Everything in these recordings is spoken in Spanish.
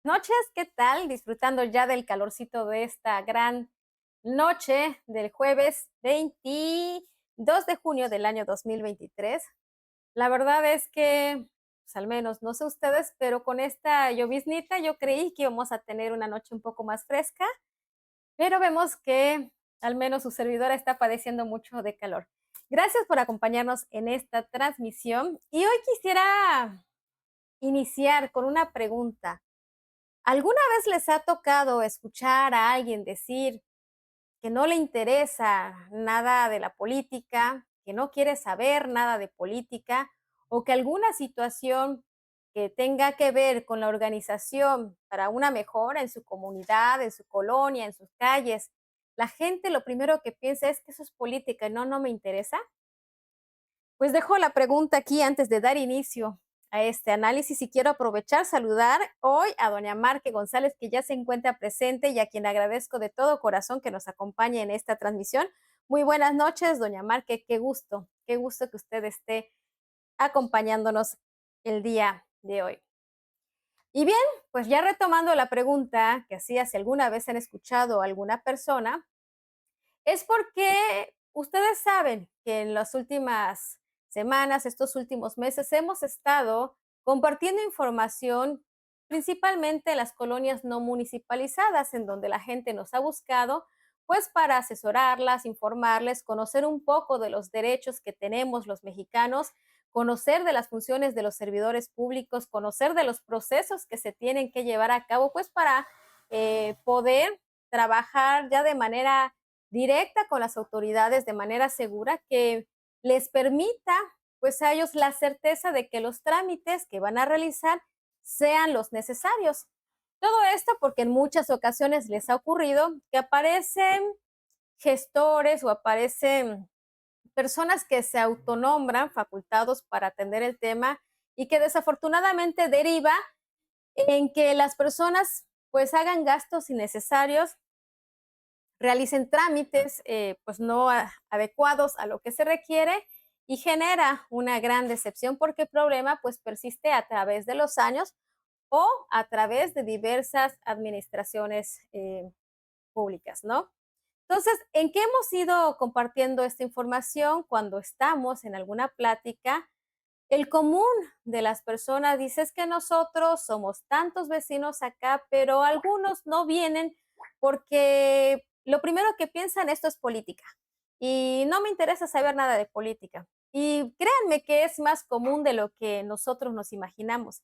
Noches, ¿qué tal? Disfrutando ya del calorcito de esta gran noche del jueves 22 de junio del año 2023. La verdad es que, pues al menos no sé ustedes, pero con esta lloviznita yo creí que íbamos a tener una noche un poco más fresca, pero vemos que al menos su servidora está padeciendo mucho de calor. Gracias por acompañarnos en esta transmisión y hoy quisiera iniciar con una pregunta. ¿Alguna vez les ha tocado escuchar a alguien decir que no le interesa nada de la política, que no quiere saber nada de política, o que alguna situación que tenga que ver con la organización para una mejora en su comunidad, en su colonia, en sus calles, la gente lo primero que piensa es que eso es política y no, no me interesa? Pues dejo la pregunta aquí antes de dar inicio a este análisis y quiero aprovechar saludar hoy a doña Marque González, que ya se encuentra presente y a quien agradezco de todo corazón que nos acompañe en esta transmisión. Muy buenas noches, doña Marque, qué gusto que usted esté acompañándonos el día de hoy. Y bien, pues ya retomando la pregunta que hacía si alguna vez han escuchado a alguna persona, es porque ustedes saben que en las últimas semanas, estos últimos meses, hemos estado compartiendo información, principalmente en las colonias no municipalizadas, en donde la gente nos ha buscado, pues para asesorarlas, informarles, conocer un poco de los derechos que tenemos los mexicanos, conocer de las funciones de los servidores públicos, conocer de los procesos que se tienen que llevar a cabo, pues para poder trabajar ya de manera directa con las autoridades de manera segura que les permita pues a ellos la certeza de que los trámites que van a realizar sean los necesarios. Todo esto porque en muchas ocasiones les ha ocurrido que aparecen gestores o aparecen personas que se autonombran facultados para atender el tema y que desafortunadamente deriva en que las personas pues hagan gastos innecesarios, realicen trámites pues no adecuados a lo que se requiere y genera una gran decepción porque el problema pues persiste a través de los años o a través de diversas administraciones públicas, ¿no? Entonces, ¿en qué hemos ido compartiendo esta información cuando estamos en alguna plática? El común de las personas dice es que nosotros somos tantos vecinos acá, pero algunos no vienen porque lo primero que piensan esto es política y no me interesa saber nada de política. Y créanme que es más común de lo que nosotros nos imaginamos.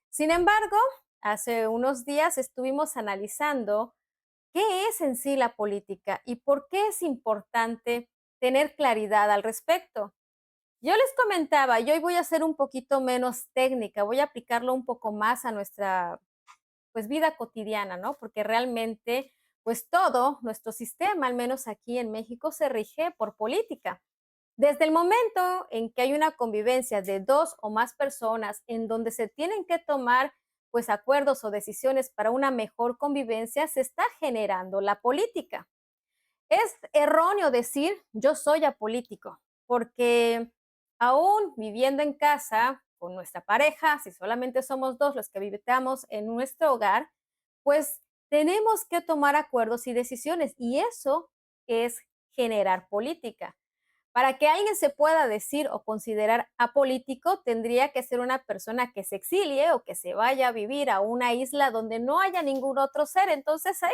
Sin embargo, hace unos días estuvimos analizando qué es en sí la política y por qué es importante tener claridad al respecto. Yo les comentaba, y hoy voy a ser un poquito menos técnica, voy a aplicarlo un poco más a nuestra pues vida cotidiana, ¿no? Porque realmente pues todo nuestro sistema, al menos aquí en México, se rige por política. Desde el momento en que hay una convivencia de dos o más personas en donde se tienen que tomar pues acuerdos o decisiones para una mejor convivencia, se está generando la política. Es erróneo decir yo soy apolítico, porque aún viviendo en casa con nuestra pareja, si solamente somos dos los que vivimos en nuestro hogar, pues tenemos que tomar acuerdos y decisiones y eso es generar política. Para que alguien se pueda decir o considerar apolítico, tendría que ser una persona que se exilie o que se vaya a vivir a una isla donde no haya ningún otro ser. Entonces ahí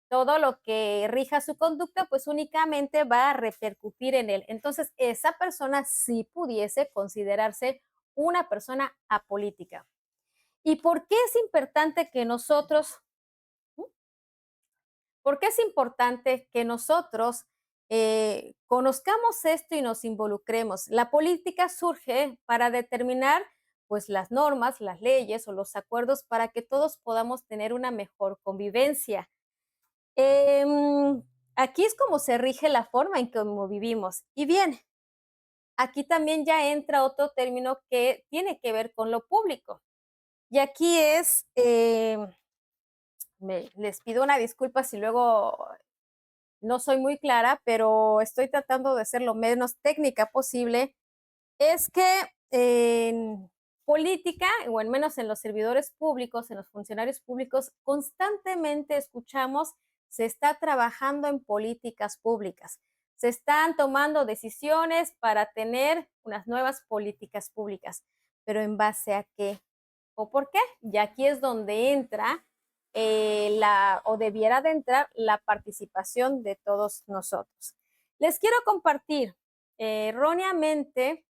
todo lo que rija su conducta, pues únicamente va a repercutir en él. Entonces, esa persona sí pudiese considerarse una persona apolítica. ¿Y por qué es importante que nosotros, por qué es importante que nosotros conozcamos esto y nos involucremos? La política surge para determinar pues las normas, las leyes o los acuerdos para que todos podamos tener una mejor convivencia. Em, Aquí es como se rige la forma en cómo vivimos. Y bien, aquí también ya entra otro término que tiene que ver con lo público. Y aquí es, les pido una disculpa si luego no soy muy clara, pero estoy tratando de ser lo menos técnica posible. Es que en política, o al menos en los servidores públicos, en los funcionarios públicos, constantemente escuchamos, se está trabajando en políticas públicas, se están tomando decisiones para tener unas nuevas políticas públicas, pero ¿en base a qué? ¿O por qué? Y aquí es donde entra o debiera de entrar la participación de todos nosotros. Les quiero compartir erróneamente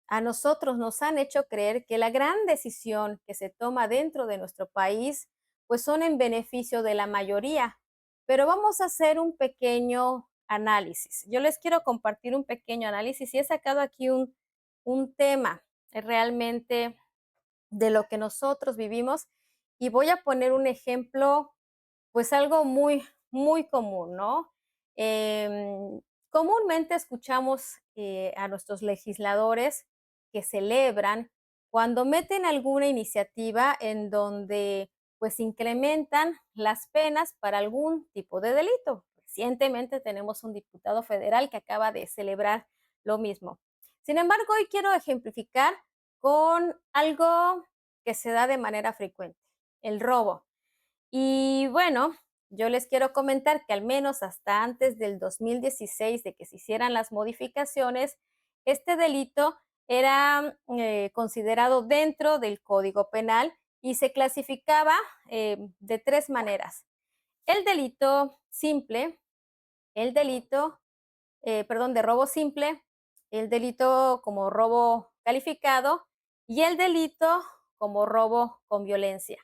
a nosotros nos han hecho creer que la gran decisión que se toma dentro de nuestro país, pues son en beneficio de la mayoría. Pero vamos a hacer un pequeño análisis. Yo les quiero compartir un pequeño análisis y he sacado aquí un tema realmente de lo que nosotros vivimos y voy a poner un ejemplo, pues algo muy, muy común, ¿no? Comúnmente escuchamos a nuestros legisladores que celebran cuando meten alguna iniciativa en donde pues incrementan las penas para algún tipo de delito. Recientemente tenemos un diputado federal que acaba de celebrar lo mismo. Sin embargo, hoy quiero ejemplificar con algo que se da de manera frecuente, el robo. Y bueno, yo les quiero comentar que al menos hasta antes del 2016 de que se hicieran las modificaciones, este delito era considerado dentro del Código Penal y se clasificaba de tres maneras. El delito simple, el delito, perdón, de robo simple, el delito como robo calificado y el delito como robo con violencia.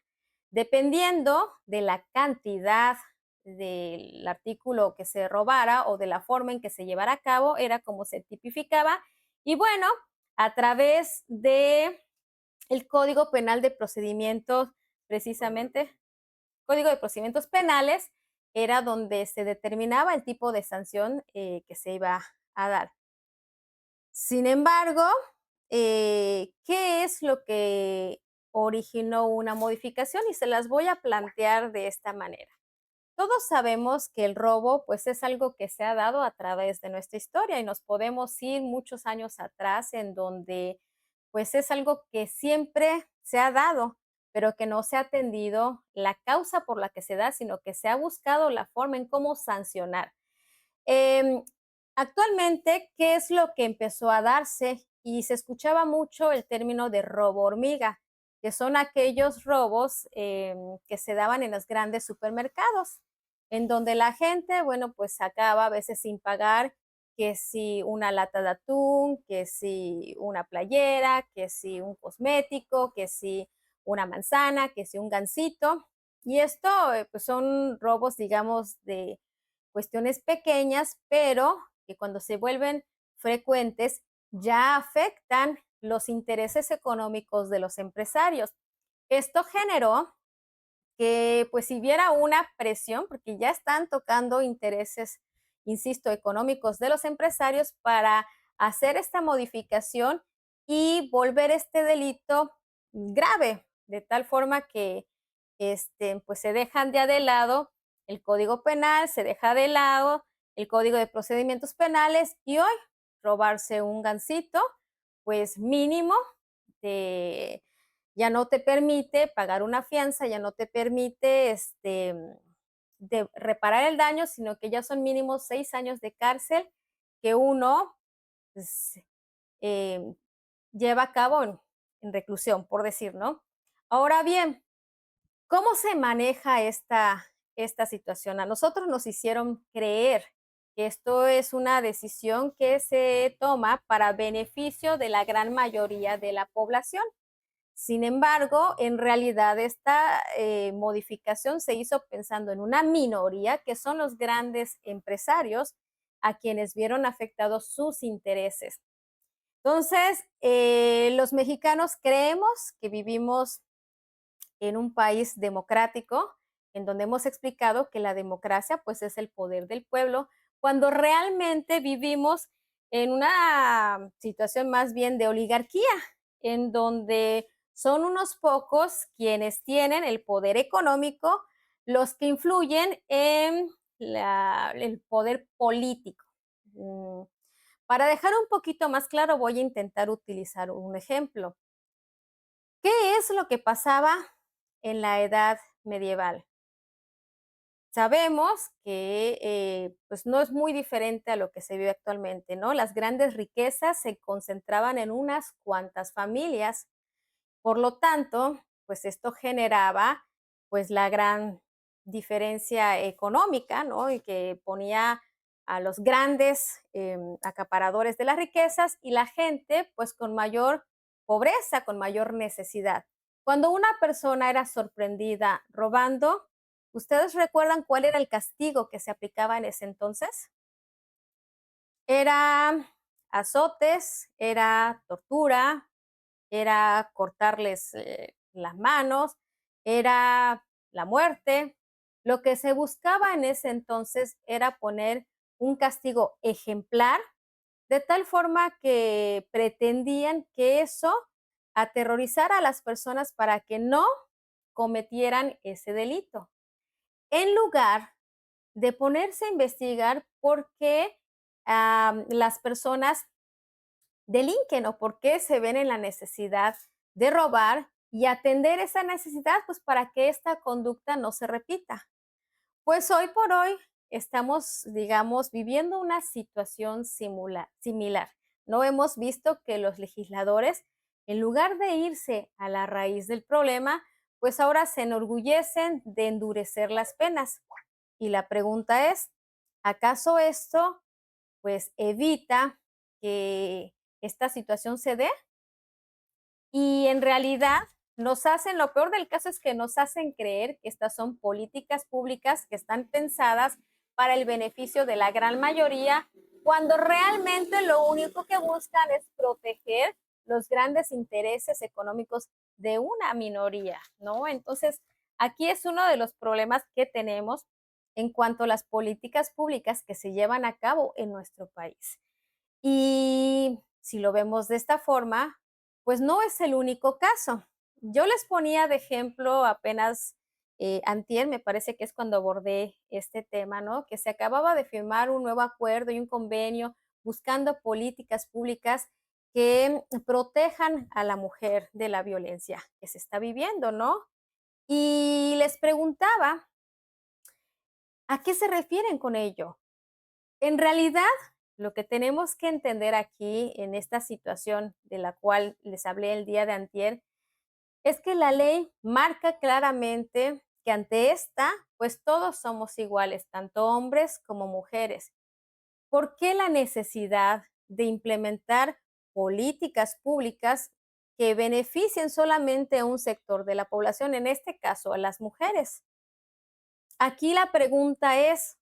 Dependiendo de la cantidad del artículo que se robara o de la forma en que se llevara a cabo, era como se tipificaba. Y bueno, a través de el Código Penal de Procedimientos, precisamente, Código de Procedimientos Penales, era donde se determinaba el tipo de sanción que se iba a dar. Sin embargo, ¿qué es lo que originó una modificación? Y se las voy a plantear de esta manera. Todos sabemos que el robo, pues, es algo que se ha dado a través de nuestra historia y nos podemos ir muchos años atrás en donde, pues, es algo que siempre se ha dado, pero que no se ha atendido la causa por la que se da, sino que se ha buscado la forma en cómo sancionar. Em, Actualmente, ¿qué es lo que empezó a darse? Y se escuchaba mucho el término de robo hormiga, que son aquellos robos que se daban en los grandes supermercados, en donde la gente, bueno, pues sacaba a veces sin pagar, que si una lata de atún, que si una playera, que si un cosmético, que si una manzana, que si un gansito. Y esto, pues son robos, digamos, de cuestiones pequeñas, pero que cuando se vuelven frecuentes ya afectan los intereses económicos de los empresarios. Esto generó que pues si hubiera una presión, porque ya están tocando intereses, insisto, económicos de los empresarios para hacer esta modificación y volver este delito grave, de tal forma que pues se dejan ya de lado el Código Penal, se deja de lado el Código de Procedimientos Penales y hoy robarse un gansito, pues mínimo de ya no te permite pagar una fianza, ya no te permite de reparar el daño, sino que ya son mínimo 6 años de cárcel que uno pues, eh, lleva a cabo en reclusión, por decir, ¿no? Ahora bien, ¿cómo se maneja esta situación? A nosotros nos hicieron creer que esto es una decisión que se toma para beneficio de la gran mayoría de la población. Sin embargo, en realidad esta modificación se hizo pensando en una minoría que son los grandes empresarios a quienes vieron afectados sus intereses. Entonces, los mexicanos creemos que vivimos en un país democrático, en donde hemos explicado que la democracia pues es el poder del pueblo, cuando realmente vivimos en una situación más bien de oligarquía, en donde son unos pocos quienes tienen el poder económico, los que influyen en el poder político. Mm, Para dejar un poquito más claro, voy a intentar utilizar un ejemplo. ¿Qué es lo que pasaba en la edad medieval? Sabemos que pues no es muy diferente a lo que se vive actualmente, ¿no? Las grandes riquezas se concentraban en unas cuantas familias, por lo tanto, pues esto generaba pues la gran diferencia económica, ¿no? Y que ponía a los grandes acaparadores de las riquezas y la gente pues con mayor pobreza, con mayor necesidad. Cuando una persona era sorprendida robando, ¿ustedes recuerdan cuál era el castigo que se aplicaba en ese entonces? Era azotes, era tortura, era cortarles las manos, era la muerte. Lo que se buscaba en ese entonces era poner un castigo ejemplar, de tal forma que pretendían que eso aterrorizar a las personas para que no cometieran ese delito, en lugar de ponerse a investigar por qué las personas delinquen o por qué se ven en la necesidad de robar y atender esa necesidad, pues para que esta conducta no se repita. Pues hoy por hoy estamos, digamos, viviendo una situación similar. No hemos visto que los legisladores, en lugar de irse a la raíz del problema, pues ahora se enorgullecen de endurecer las penas. Y la pregunta es, ¿acaso esto pues evita que esta situación se dé? Y en realidad nos hacen, lo peor del caso es que nos hacen creer que estas son políticas públicas que están pensadas para el beneficio de la gran mayoría, cuando realmente lo único que buscan es proteger los grandes intereses económicos de una minoría, ¿no? Entonces, aquí es uno de los problemas que tenemos en cuanto a las políticas públicas que se llevan a cabo en nuestro país. Y si lo vemos de esta forma, pues no es el único caso. Yo les ponía de ejemplo apenas antier, me parece que es cuando abordé este tema, ¿no? Que se acababa de firmar un nuevo acuerdo y un convenio buscando políticas públicas que protejan a la mujer de la violencia que se está viviendo, ¿no? Y les preguntaba, ¿a qué se refieren con ello? En realidad, lo que tenemos que entender aquí en esta situación de la cual les hablé el día de antier, es que la ley marca claramente que ante esta, pues todos somos iguales, tanto hombres como mujeres. ¿Por qué la necesidad de implementar políticas públicas que beneficien solamente a un sector de la población, en este caso a las mujeres? Aquí la pregunta es,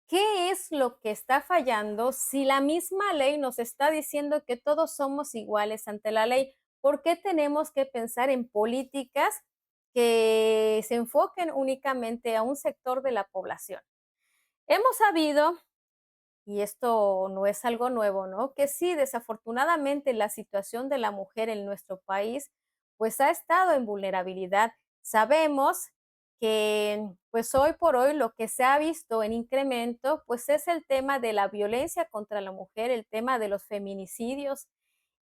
¿qué es lo que está fallando si la misma ley nos está diciendo que todos somos iguales ante la ley? ¿Por qué tenemos que pensar en políticas que se enfoquen únicamente a un sector de la población? Hemos sabido, y esto no es algo nuevo, ¿no? Que sí, desafortunadamente la situación de la mujer en nuestro país pues ha estado en vulnerabilidad. Sabemos que pues hoy por hoy lo que se ha visto en incremento pues es el tema de la violencia contra la mujer, el tema de los feminicidios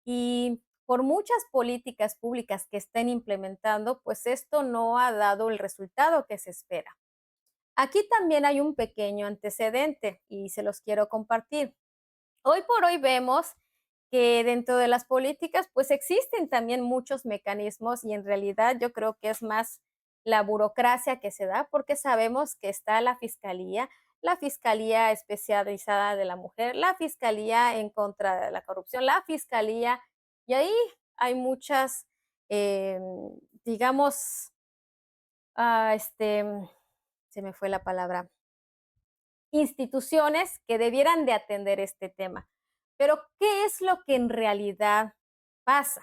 y por muchas políticas públicas que estén implementando, pues esto no ha dado el resultado que se espera. Aquí también hay un pequeño antecedente y se los quiero compartir. Hoy por hoy vemos que dentro de las políticas, pues existen también muchos mecanismos y en realidad yo creo que es más la burocracia que se da porque sabemos que está la Fiscalía Especializada de la Mujer, la Fiscalía en contra de la corrupción, la Fiscalía, y ahí hay muchas, digamos, ah, este, se me fue la palabra, instituciones que debieran de atender este tema. Pero, ¿qué es lo que en realidad pasa?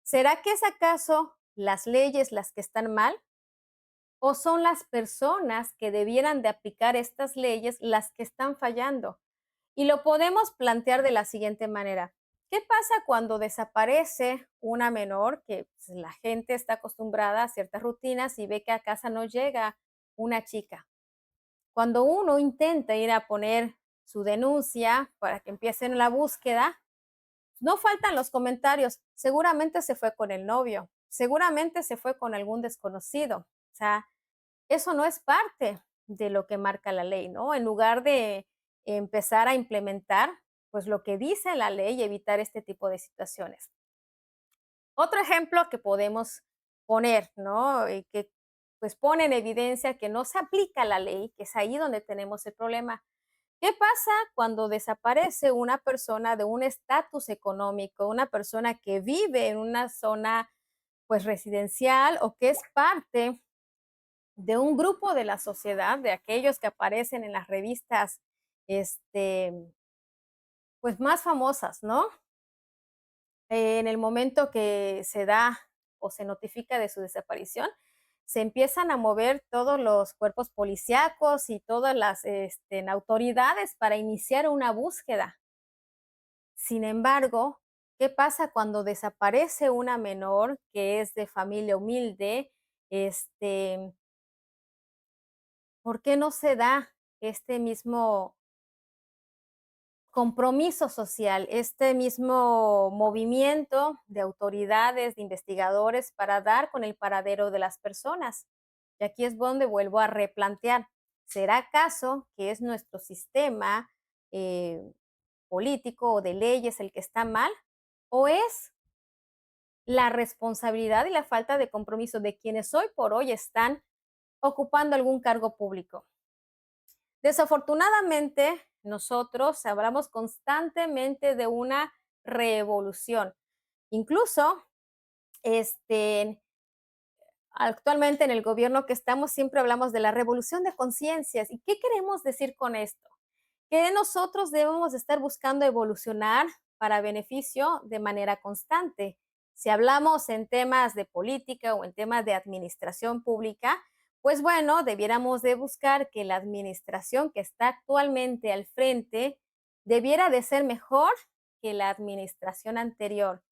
¿Será que es acaso las leyes las que están mal? ¿O son las personas que debieran de aplicar estas leyes las que están fallando? Y lo podemos plantear de la siguiente manera. ¿Qué pasa cuando desaparece una menor que pues, la gente está acostumbrada a ciertas rutinas y ve que a casa no llega una chica? Cuando uno intenta ir a poner su denuncia para que empiecen la búsqueda, no faltan los comentarios. Seguramente se fue con el novio, seguramente se fue con algún desconocido. O sea, eso no es parte de lo que marca la ley, ¿no? En lugar de empezar a implementar, pues lo que dice la ley y evitar este tipo de situaciones. Otro ejemplo que podemos poner, ¿no? Que pues pone en evidencia que no se aplica la ley, que es ahí donde tenemos el problema. ¿Qué pasa cuando desaparece una persona de un estatus económico, una persona que vive en una zona pues residencial o que es parte de un grupo de la sociedad, de aquellos que aparecen en las revistas este pues más famosas, ¿no? En el momento que se da o se notifica de su desaparición, se empiezan a mover todos los cuerpos policíacos y todas las autoridades para iniciar una búsqueda. Sin embargo, ¿Qué pasa cuando desaparece una menor que es de familia humilde? Este, ¿Por qué no se da este mismo compromiso social, este mismo movimiento de autoridades, de investigadores para dar con el paradero de las personas? Y aquí es donde vuelvo a replantear, ¿será acaso que es nuestro sistema eh, político o de leyes el que está mal? ¿O es la responsabilidad y la falta de compromiso de quienes hoy por hoy están ocupando algún cargo público? Desafortunadamente, nosotros hablamos constantemente de una revolución. Incluso, este, actualmente en el gobierno que estamos siempre hablamos de la revolución de conciencias. ¿Y qué queremos decir con esto? Que nosotros debemos estar buscando evolucionar para beneficio de manera constante. Si hablamos en temas de política o en temas de administración pública, pues bueno, debiéramos de buscar que la administración que está actualmente al frente debiera de ser mejor que la administración anterior.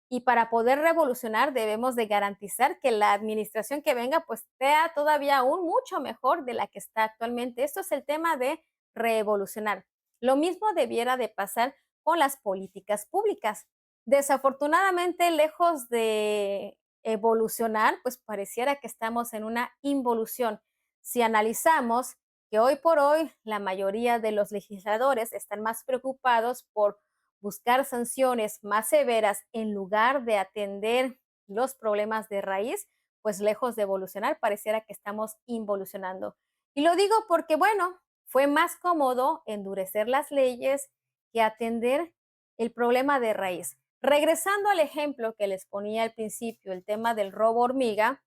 Y para poder revolucionar debemos de garantizar que la administración que venga pues sea todavía aún mucho mejor de la que está actualmente. Esto es el tema de revolucionar. Lo mismo debiera de pasar con las políticas públicas. Desafortunadamente, lejos de evolucionar, pues pareciera que estamos en una involución. Si analizamos que hoy por hoy la mayoría de los legisladores están más preocupados por buscar sanciones más severas en lugar de atender los problemas de raíz, pues lejos de evolucionar, pareciera que estamos involucionando. Y lo digo porque, bueno, fue más cómodo endurecer las leyes que atender el problema de raíz. Regresando al ejemplo que les ponía al principio, el tema del robo hormiga,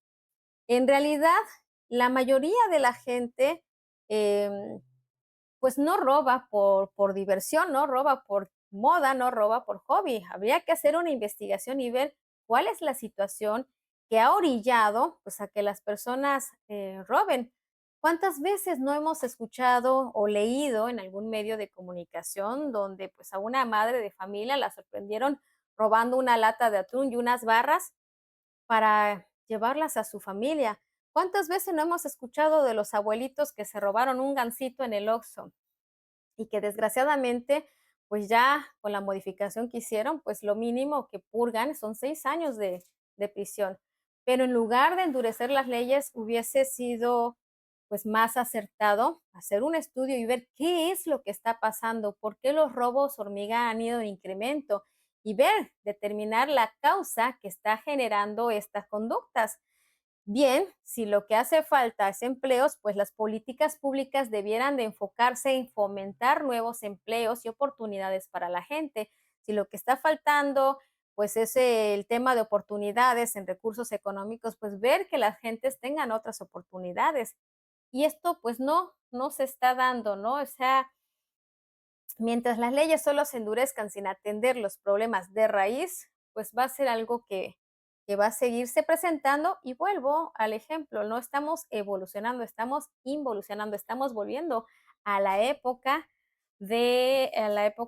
en realidad la mayoría de la gente eh, pues no roba por diversión, no roba por moda, no roba por hobby. Habría que hacer una investigación y ver cuál es la situación que ha orillado pues, a que las personas roben. ¿Cuántas veces no hemos escuchado o leído en algún medio de comunicación donde pues a una madre de familia la sorprendieron robando una lata de atún y unas barras para llevarlas a su familia? ¿Cuántas veces no hemos escuchado de los abuelitos que se robaron un gansito en el Oxxo y que desgraciadamente, pues ya con la modificación que hicieron, pues lo mínimo que purgan son 6 años de prisión? Pero en lugar de endurecer las leyes, hubiese sido pues más acertado hacer un estudio y ver qué es lo que está pasando, por qué los robos hormiga han ido en incremento y ver, determinar la causa que está generando estas conductas. Bien, si lo que hace falta es empleos, pues las políticas públicas debieran de enfocarse en fomentar nuevos empleos y oportunidades para la gente. Si lo que está faltando, pues es el tema de oportunidades en recursos económicos, pues ver que las gentes tengan otras oportunidades. Y esto pues no se está dando, ¿no? O sea, mientras las leyes solo se endurezcan sin atender los problemas de raíz, pues va a ser algo que va a seguirse presentando. Y vuelvo al ejemplo, no estamos evolucionando, estamos involucionando, estamos volviendo a la época medieval,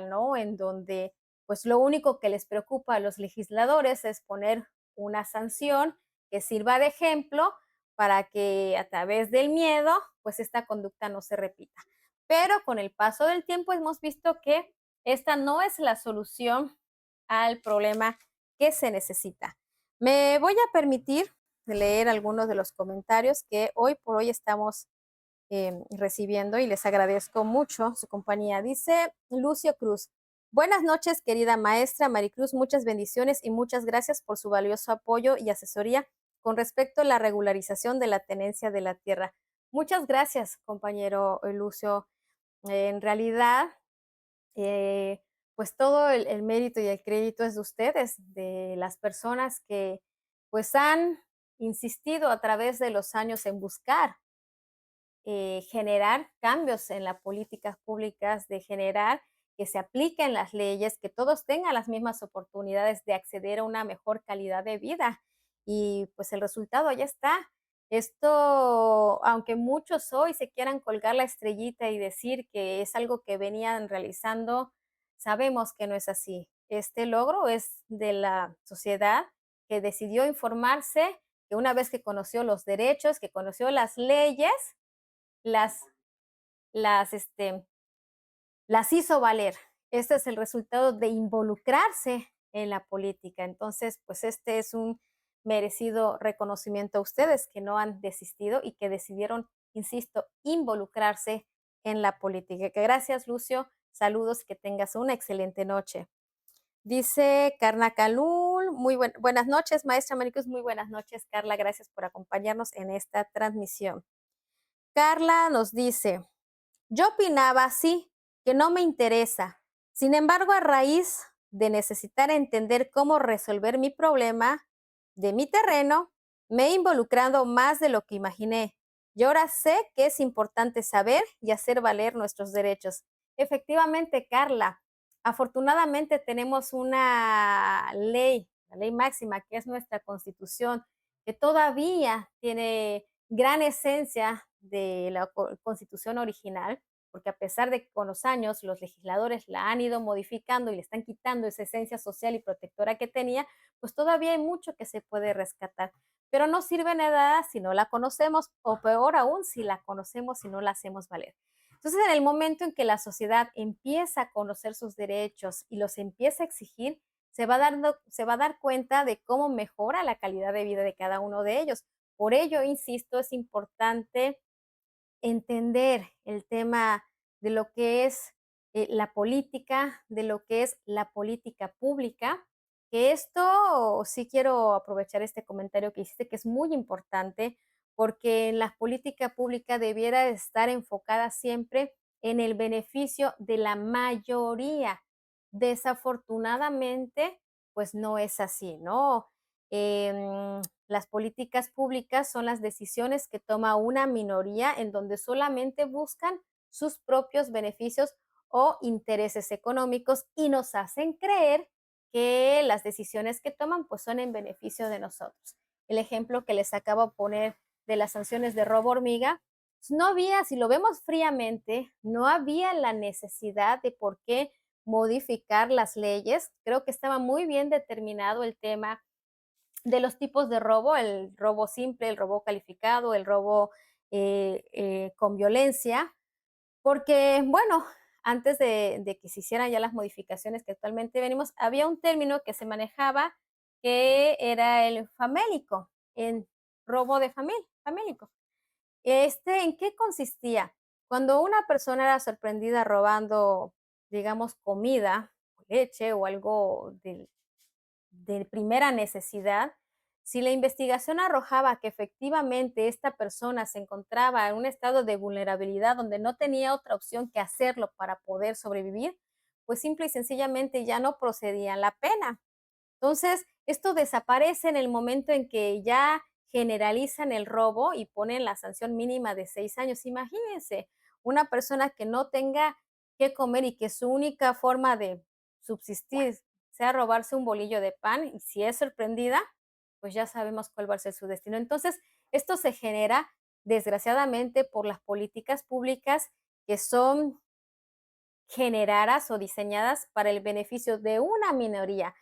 ¿no? En donde pues lo único que les preocupa a los legisladores es poner una sanción que sirva de ejemplo para que a través del miedo, pues esta conducta no se repita. Pero con el paso del tiempo hemos visto que esta no es la solución al problema que se necesita. Me voy a permitir leer algunos de los comentarios que hoy por hoy estamos recibiendo y les agradezco mucho su compañía. Dice Lucio Cruz: buenas noches, querida maestra Maricruz, muchas bendiciones y muchas gracias por su valioso apoyo y asesoría con respecto a la regularización de la tenencia de la tierra. Muchas gracias, compañero Lucio. En realidad, eh, pues todo el mérito y el crédito es de ustedes, de las personas que pues han insistido a través de los años en buscar generar cambios en las políticas públicas, de generar que se apliquen las leyes, que todos tengan las mismas oportunidades de acceder a una mejor calidad de vida. Y pues el resultado ya está. Esto, aunque muchos hoy se quieran colgar la estrellita y decir que es algo que venían realizando, sabemos que no es así. este logro es de la sociedad que decidió informarse, que una vez que conoció los derechos, que conoció las leyes, las, las, las hizo valer. Este es el resultado de involucrarse en la política. Entonces, pues este es un merecido reconocimiento a ustedes que no han desistido y que decidieron, insisto, involucrarse en la política. Que gracias, Lucio. Saludos y que tengas una excelente noche. Dice Carla Calul, buenas noches, maestra Maricruz, muy buenas noches, Carla, gracias por acompañarnos en esta transmisión. Carla nos dice, yo opinaba, sí, que no me interesa. Sin embargo, a raíz de necesitar entender cómo resolver mi problema de mi terreno, me he involucrado más de lo que imaginé. Y ahora sé que es importante saber y hacer valer nuestros derechos. Efectivamente, Carla, afortunadamente tenemos una ley, la ley máxima, que es nuestra Constitución, que todavía tiene gran esencia de la Constitución original, porque a pesar de que con los años los legisladores la han ido modificando y le están quitando esa esencia social y protectora que tenía, pues todavía hay mucho que se puede rescatar. Pero no sirve de nada si no la conocemos, o peor aún, si la conocemos y no la hacemos valer. Entonces, en el momento en que la sociedad empieza a conocer sus derechos y los empieza a exigir, se va a dar cuenta de cómo mejora la calidad de vida de cada uno de ellos. Por ello, insisto, es importante entender el tema de lo que es la política, de lo que es la política pública, que esto sí quiero aprovechar este comentario que hiciste, que es muy importante, porque la política pública debiera estar enfocada siempre en el beneficio de la mayoría. Desafortunadamente, pues no es así, ¿no? Las políticas públicas son las decisiones que toma una minoría en donde solamente buscan sus propios beneficios o intereses económicos y nos hacen creer que las decisiones que toman pues son en beneficio de nosotros. El ejemplo que les acabo de poner de las sanciones de robo hormiga, pues no había, si lo vemos fríamente, no había la necesidad de por qué modificar las leyes. Creo que estaba muy bien determinado el tema de los tipos de robo, el robo simple, el robo calificado, el robo con violencia, porque, bueno, antes de que se hicieran ya las modificaciones que actualmente venimos, había un término que se manejaba que era el famélico, en robo de famélico. ¿En qué consistía? Cuando una persona era sorprendida robando, digamos, comida, leche o algo de primera necesidad, si la investigación arrojaba que efectivamente esta persona se encontraba en un estado de vulnerabilidad donde no tenía otra opción que hacerlo para poder sobrevivir, pues simple y sencillamente ya no procedía la pena. Entonces, esto desaparece en el momento en que ya generalizan el robo y ponen la sanción mínima de 6 años. Imagínense, una persona que no tenga que comer y que su única forma de subsistir sea robarse un bolillo de pan, y si es sorprendida, pues ya sabemos cuál va a ser su destino. Entonces, esto se genera, desgraciadamente, por las políticas públicas que son generadas o diseñadas para el beneficio de una minoría,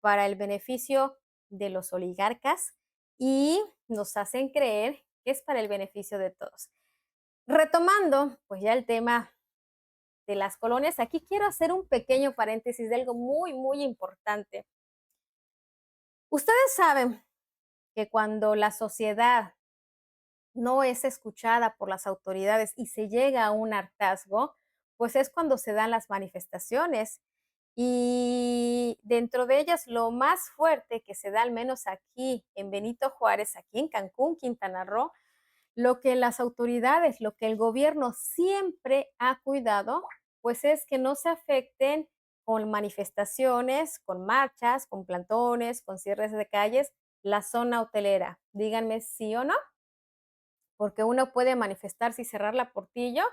para el beneficio de los oligarcas, y nos hacen creer que es para el beneficio de todos. Retomando, pues ya el tema de las colonias, aquí quiero hacer un pequeño paréntesis de algo muy, muy importante. Ustedes saben que cuando la sociedad no es escuchada por las autoridades y se llega a un hartazgo, pues es cuando se dan las manifestaciones. Y dentro de ellas, lo más fuerte que se da, al menos aquí en Benito Juárez, aquí en Cancún, Quintana Roo, lo que las autoridades, lo que el gobierno siempre ha cuidado, pues es que no se afecten con manifestaciones, con marchas, con plantones, con cierres de calles, la zona hotelera. Díganme sí o no, porque uno puede manifestarse y cerrar la portillo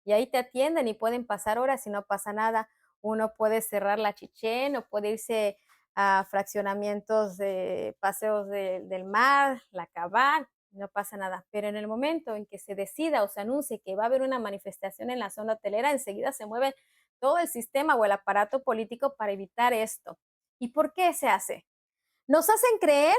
y ahí te atienden y pueden pasar horas y no pasa nada. Uno puede cerrar la Chichén o puede irse a fraccionamientos de paseos del mar, la Cabal, no pasa nada. Pero en el momento en que se decida o se anuncie que va a haber una manifestación en la zona hotelera, enseguida se mueven todo el sistema o el aparato político para evitar esto. ¿Y por qué se hace? Nos hacen creer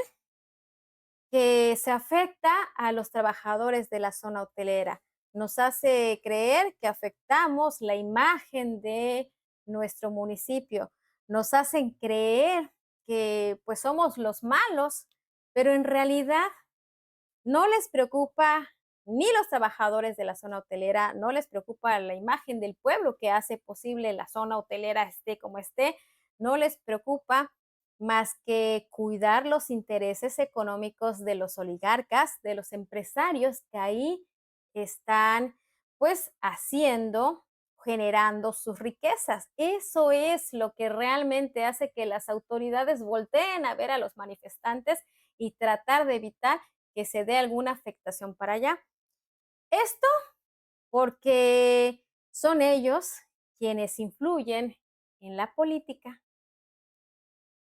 que se afecta a los trabajadores de la zona hotelera. Nos hace creer que afectamos la imagen de nuestro municipio. Nos hacen creer que pues somos los malos, pero en realidad no les preocupa ni los trabajadores de la zona hotelera, no les preocupa la imagen del pueblo que hace posible la zona hotelera esté como esté, no les preocupa más que cuidar los intereses económicos de los oligarcas, de los empresarios que ahí están pues haciendo, generando sus riquezas. Eso es lo que realmente hace que las autoridades volteen a ver a los manifestantes y tratar de evitar que se dé alguna afectación para allá. Esto porque son ellos quienes influyen en la política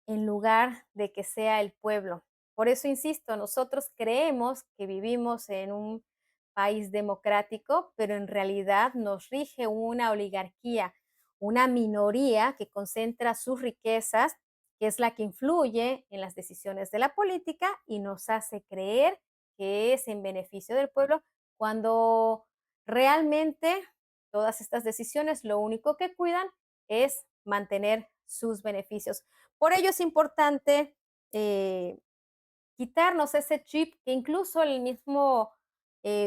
en lugar de que sea el pueblo. Por eso insisto, nosotros creemos que vivimos en un país democrático, pero en realidad nos rige una oligarquía, una minoría que concentra sus riquezas, que es la que influye en las decisiones de la política y nos hace creer que es en beneficio del pueblo, cuando realmente todas estas decisiones lo único que cuidan es mantener sus beneficios. Por ello es importante eh, quitarnos ese chip que incluso el mismo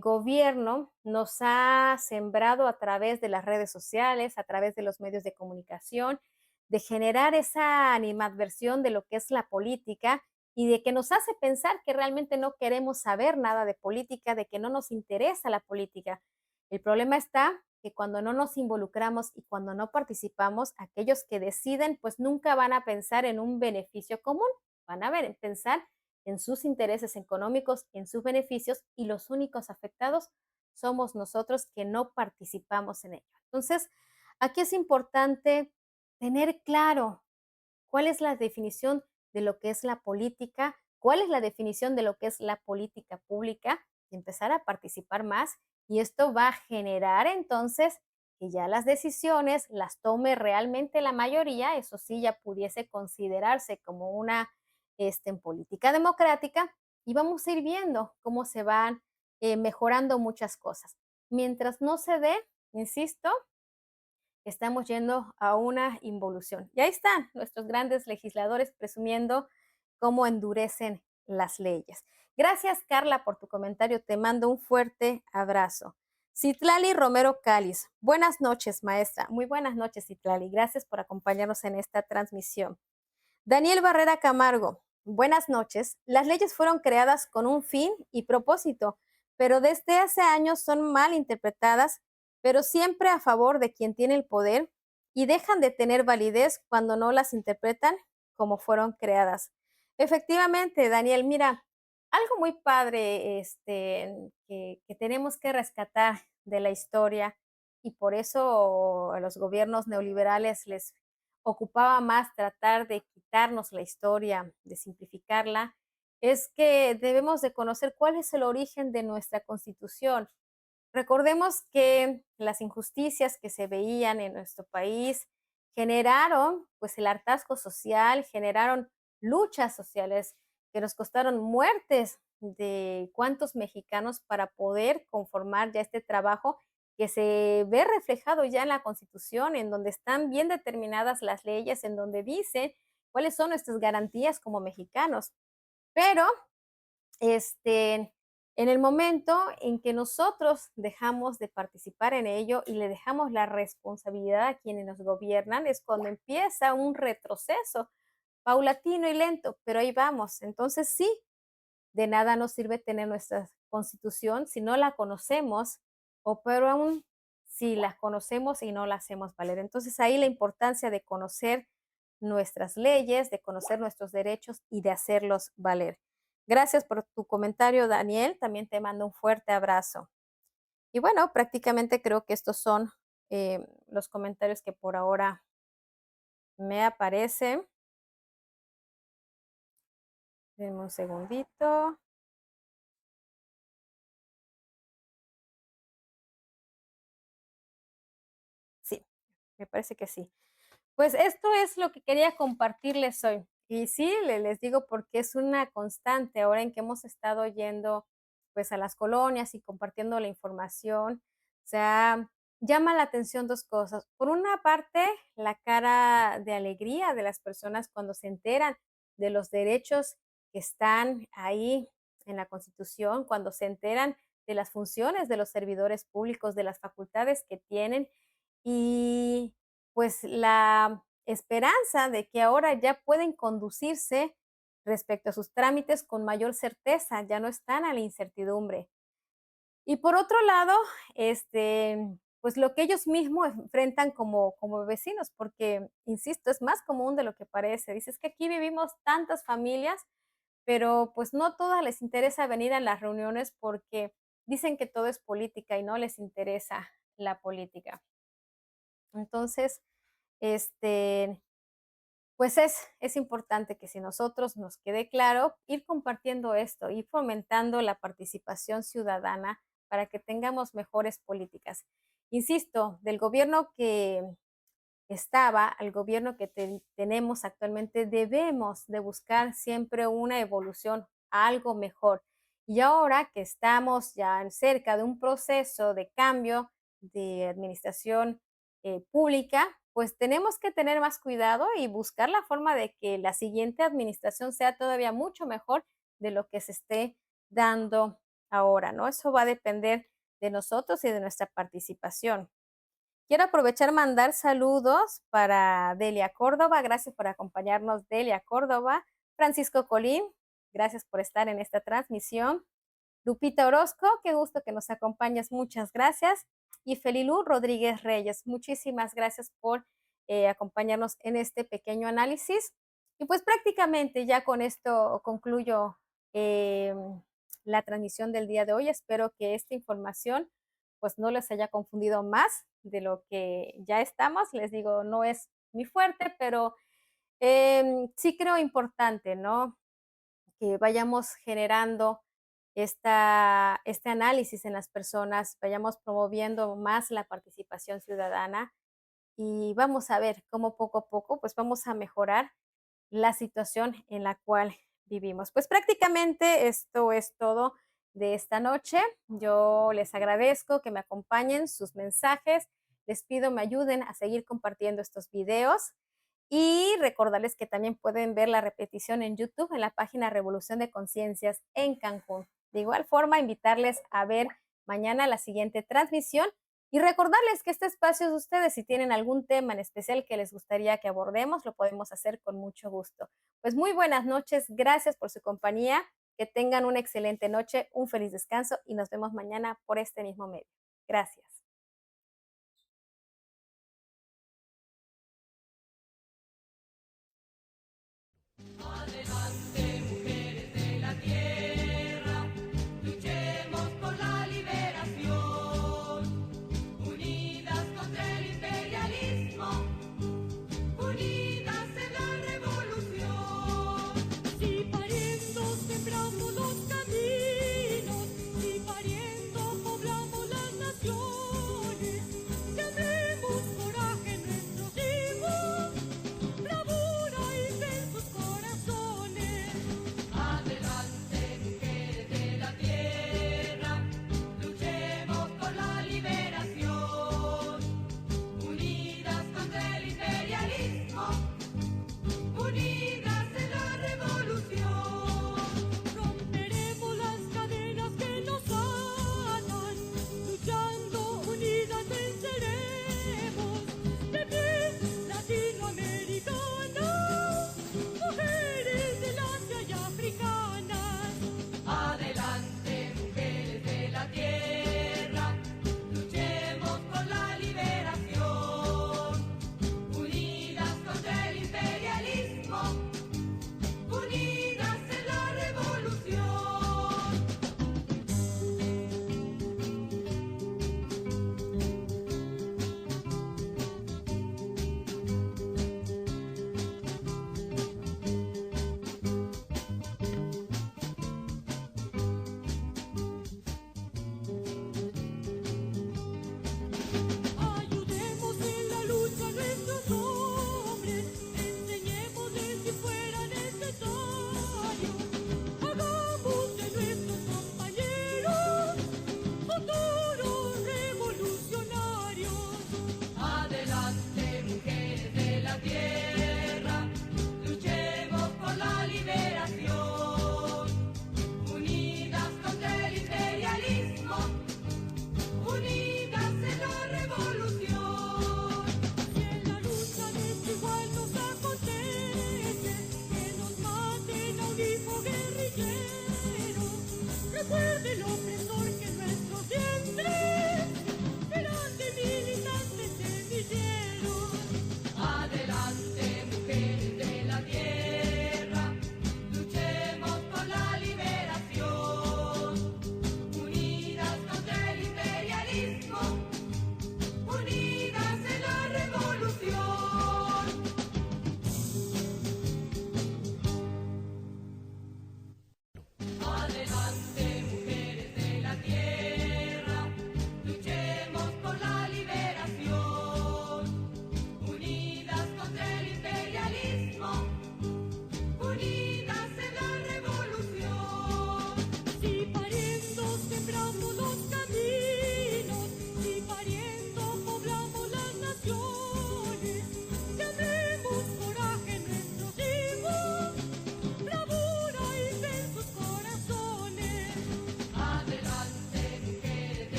gobierno nos ha sembrado a través de las redes sociales, a través de los medios de comunicación, de generar esa animadversión de lo que es la política y de que nos hace pensar que realmente no queremos saber nada de política, de que no nos interesa la política. El problema está que cuando no nos involucramos y cuando no participamos, aquellos que deciden pues nunca van a pensar en un beneficio común, van a pensar en sus intereses económicos, en sus beneficios y los únicos afectados somos nosotros que no participamos en ello. Entonces, aquí es importante tener claro cuál es la definición de lo que es la política, cuál es la definición de lo que es la política pública y empezar a participar más. Y esto va a generar entonces que ya las decisiones las tome realmente la mayoría, eso sí, ya pudiese considerarse como una en política democrática y vamos a ir viendo cómo se van mejorando muchas cosas. Mientras no se dé, insisto, estamos yendo a una involución. Y ahí están nuestros grandes legisladores presumiendo cómo endurecen las leyes. Gracias, Carla, por tu comentario. Te mando un fuerte abrazo. Citlali Romero Cáliz. Buenas noches, maestra. Muy buenas noches, Citlali. Gracias por acompañarnos en esta transmisión. Daniel Barrera Camargo. Buenas noches. Las leyes fueron creadas con un fin y propósito, pero desde hace años son mal interpretadas, pero siempre a favor de quien tiene el poder y dejan de tener validez cuando no las interpretan como fueron creadas. Efectivamente, Daniel, mira, algo muy padre que tenemos que rescatar de la historia y por eso a los gobiernos neoliberales les ocupaba más tratar de quitarnos la historia, de simplificarla, es que debemos de conocer cuál es el origen de nuestra Constitución. Recordemos que las injusticias que se veían en nuestro país generaron pues el hartazgo social, generaron luchas sociales que nos costaron muertes de cuántos mexicanos para poder conformar ya este trabajo que se ve reflejado ya en la Constitución, en donde están bien determinadas las leyes, en donde dice cuáles son nuestras garantías como mexicanos. Pero en el momento en que nosotros dejamos de participar en ello y le dejamos la responsabilidad a quienes nos gobiernan, es cuando empieza un retroceso paulatino y lento, pero ahí vamos. Entonces sí, de nada nos sirve tener nuestra constitución si no la conocemos, o pero aún si la conocemos y no la hacemos valer. Entonces ahí la importancia de conocer nuestras leyes, de conocer nuestros derechos y de hacerlos valer. Gracias por tu comentario, Daniel. También te mando un fuerte abrazo. Y bueno, prácticamente creo que estos son los comentarios que por ahora me aparecen. Denme un segundito. Sí. Me parece que sí. Pues esto es lo que quería compartirles hoy. Y sí, les digo porque es una constante ahora en que hemos estado yendo pues a las colonias y compartiendo la información. O sea, llama la atención dos cosas. Por una parte, la cara de alegría de las personas cuando se enteran de los derechos que están ahí en la Constitución, cuando se enteran de las funciones de los servidores públicos, de las facultades que tienen y pues la esperanza de que ahora ya pueden conducirse respecto a sus trámites con mayor certeza, ya no están a la incertidumbre. Y por otro lado, pues lo que ellos mismos enfrentan como vecinos, porque, insisto, es más común de lo que parece. Dices que aquí vivimos tantas familias, pero pues no todas les interesa venir a las reuniones porque dicen que todo es política y no les interesa la política. Entonces, este, pues es importante que si nosotros nos quede claro, ir compartiendo esto, ir fomentando la participación ciudadana para que tengamos mejores políticas. Insisto, del gobierno que estaba al gobierno que tenemos actualmente, debemos de buscar siempre una evolución, algo mejor. Y ahora que estamos ya cerca de un proceso de cambio de administración pública, pues tenemos que tener más cuidado y buscar la forma de que la siguiente administración sea todavía mucho mejor de lo que se esté dando ahora, ¿no? Eso va a depender de nosotros y de nuestra participación. Quiero aprovechar mandar saludos para Delia Córdoba, gracias por acompañarnos, Delia Córdoba. Francisco Colín, gracias por estar en esta transmisión. Lupita Orozco, qué gusto que nos acompañes, muchas gracias. Y Felilú Rodríguez Reyes, muchísimas gracias por acompañarnos en este pequeño análisis. Y pues prácticamente ya con esto concluyo eh, la transmisión del día de hoy. Espero que esta información pues no les haya confundido más de lo que ya estamos. Les digo, no es mi fuerte, pero sí creo importante, ¿no? Que vayamos generando este análisis en las personas, vayamos promoviendo más la participación ciudadana y vamos a ver cómo poco a poco pues vamos a mejorar la situación en la cual vivimos. Pues prácticamente esto es todo de esta noche. Yo les agradezco que me acompañen, sus mensajes. Les pido me ayuden a seguir compartiendo estos videos y recordarles que también pueden ver la repetición en YouTube en la página Revolución de Conciencias en Cancún. De igual forma, invitarles a ver mañana la siguiente transmisión y recordarles que este espacio es de ustedes. Si tienen algún tema en especial que les gustaría que abordemos, lo podemos hacer con mucho gusto. Pues muy buenas noches, gracias por su compañía, que tengan una excelente noche, un feliz descanso y nos vemos mañana por este mismo medio. Gracias. Adelante.